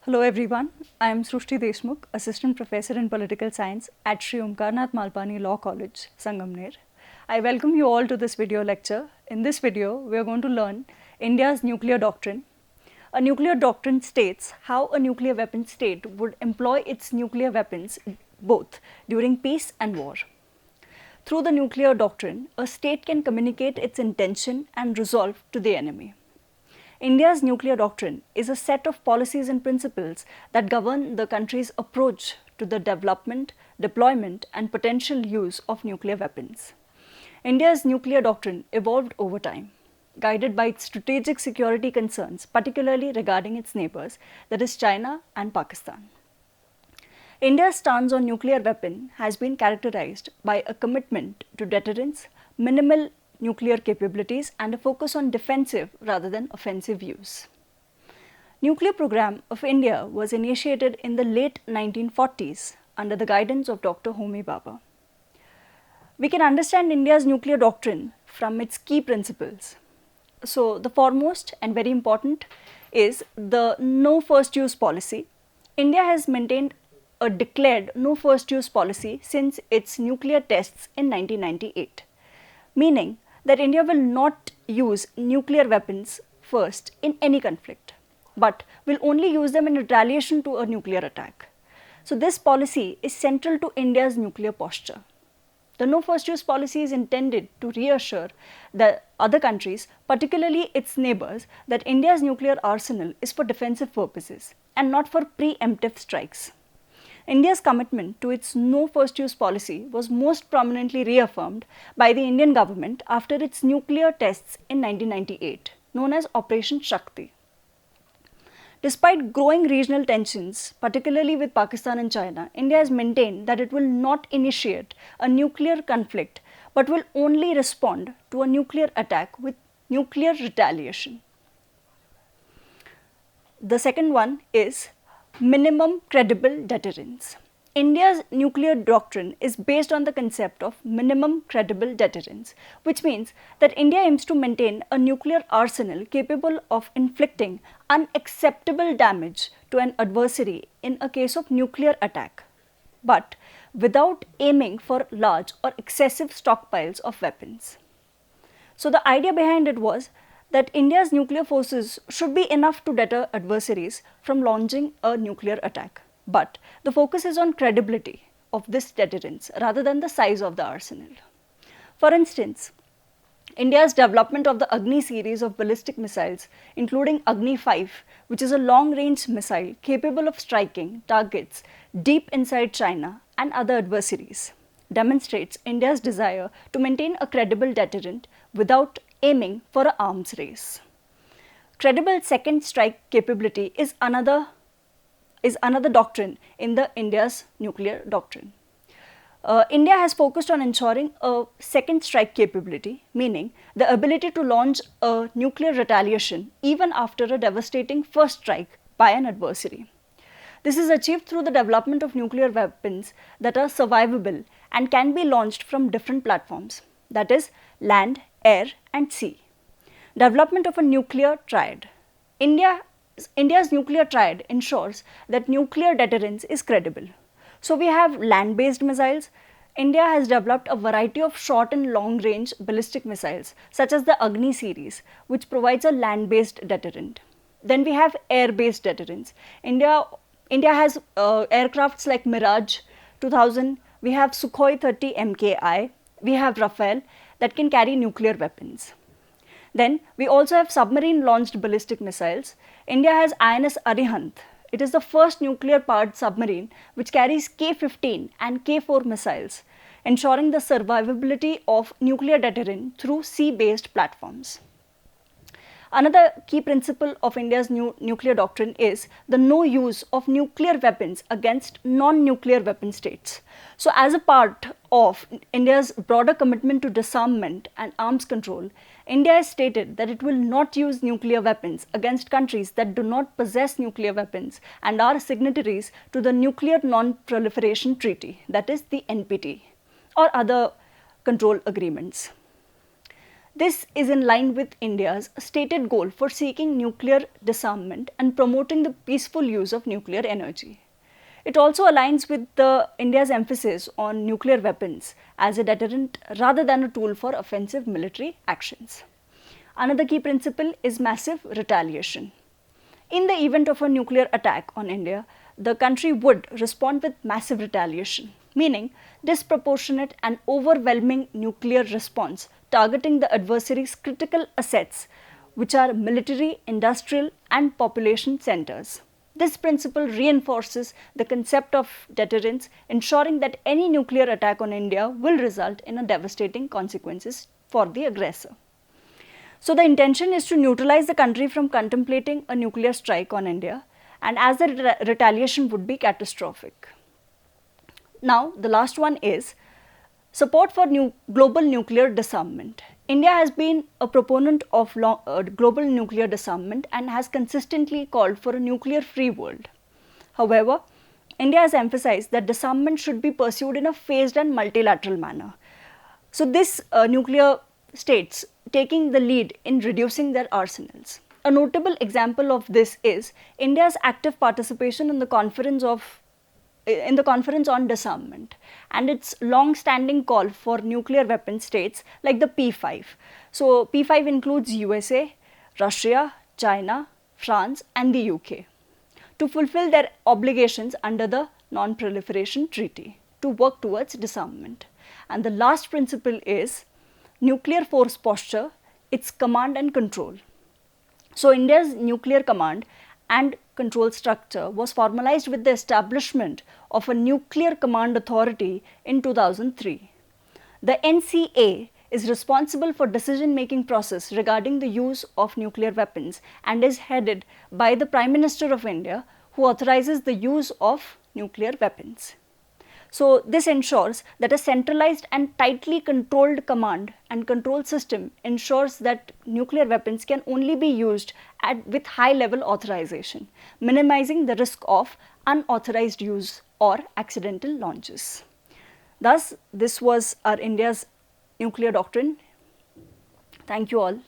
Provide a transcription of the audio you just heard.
Hello everyone, I am Ms.Srushti Deshmukh, Assistant Professor in Political Science at Shri Omkarnath Malpani Law College, Sangamner. I welcome you all to this video lecture. In this video, we are going to learn India's nuclear doctrine. A nuclear doctrine states how a nuclear weapon state would employ its nuclear weapons both during peace and war. Through the nuclear doctrine, a state can communicate its intention and resolve to the enemy. India's nuclear doctrine is a set of policies and principles that govern the country's approach to the development, deployment, and potential use of nuclear weapons. India's nuclear doctrine evolved over time, guided by its strategic security concerns, particularly regarding its neighbors, that is China and Pakistan. India's stance on nuclear weapon has been characterized by a commitment to deterrence, minimal nuclear capabilities, and a focus on defensive rather than offensive use. Nuclear program of India was initiated in the late 1940s under the guidance of Dr. Homi Bhabha. We can understand India's nuclear doctrine from its key principles. So, the foremost and very important is the no first use policy. India has maintained a declared no first use policy since its nuclear tests in 1998, meaning that India will not use nuclear weapons first in any conflict, but will only use them in retaliation to a nuclear attack. So, this policy is central to India's nuclear posture. The no first use policy is intended to reassure the other countries, particularly its neighbors, that India's nuclear arsenal is for defensive purposes and not for preemptive strikes. India's commitment to its no first use policy was most prominently reaffirmed by the Indian government after its nuclear tests in 1998, known as Operation Shakti. Despite growing regional tensions, particularly with Pakistan and China, India has maintained that it will not initiate a nuclear conflict but will only respond to a nuclear attack with nuclear retaliation. The second one is minimum credible deterrence. India's nuclear doctrine is based on the concept of minimum credible deterrence, which means that India aims to maintain a nuclear arsenal capable of inflicting unacceptable damage to an adversary in a case of nuclear attack, but without aiming for large or excessive stockpiles of weapons. So, the idea behind it was that India's nuclear forces should be enough to deter adversaries from launching a nuclear attack. But the focus is on credibility of this deterrence rather than the size of the arsenal. For instance, India's development of the Agni series of ballistic missiles, including Agni 5, which is a long-range missile capable of striking targets deep inside China and other adversaries, demonstrates India's desire to maintain a credible deterrent without aiming for an arms race. Credible second strike capability is another doctrine in the India's nuclear doctrine. India has focused on ensuring a second strike capability, meaning the ability to launch a nuclear retaliation even after a devastating first strike by an adversary. This is achieved through the development of nuclear weapons that are survivable and can be launched from different platforms, that is, land, air, and sea. Development of a nuclear triad. India's nuclear triad ensures that nuclear deterrence is credible. So, we have land-based missiles. India has developed a variety of short and long-range ballistic missiles, such as the Agni series, which provides a land-based deterrent. Then we have air-based deterrence. India has aircrafts like Mirage 2000. We have Sukhoi 30 MKI. We have Rafale that can carry nuclear weapons. Then we also have submarine launched ballistic missiles. India has INS Arihant. It is the first nuclear powered submarine which carries K-15 and K-4 missiles, ensuring the survivability of nuclear deterrent through sea-based platforms. Another key principle of India's nuclear doctrine is the no use of nuclear weapons against non-nuclear weapon states. So, as a part of India's broader commitment to disarmament and arms control, India has stated that it will not use nuclear weapons against countries that do not possess nuclear weapons and are signatories to the Nuclear Non-Proliferation Treaty, that is the NPT, or other control agreements. This is in line with India's stated goal for seeking nuclear disarmament and promoting the peaceful use of nuclear energy. It also aligns with India's emphasis on nuclear weapons as a deterrent rather than a tool for offensive military actions. Another key principle is massive retaliation. In the event of a nuclear attack on India, the country would respond with massive retaliation, meaning disproportionate and overwhelming nuclear response targeting the adversary's critical assets, which are military, industrial, and population centers. This principle reinforces the concept of deterrence, ensuring that any nuclear attack on India will result in devastating consequences for the aggressor. So the intention is to neutralize the country from contemplating a nuclear strike on India, and as the retaliation would be catastrophic. Now, the last one is support for global nuclear disarmament. India has been a proponent of global nuclear disarmament and has consistently called for a nuclear-free world. However, India has emphasized that disarmament should be pursued in a phased and multilateral manner. So this nuclear states taking the lead in reducing their arsenals. A notable example of this is India's active participation in the Conference on Disarmament and its long-standing call for nuclear weapon states like the P5. So P5 includes USA, Russia, China, France and the UK to fulfill their obligations under the Non-Proliferation Treaty to work towards disarmament. And the last principle is nuclear force posture, its command and control. So India's nuclear command and control structure was formalized with the establishment of a nuclear command authority in 2003. The NCA is responsible for decision-making process regarding the use of nuclear weapons and is headed by the Prime Minister of India, who authorizes the use of nuclear weapons. So this ensures that a centralized and tightly controlled command and control system ensures that nuclear weapons can only be used with high level authorization, minimizing the risk of unauthorized use or accidental launches. Thus, this was our India's nuclear doctrine. Thank you all.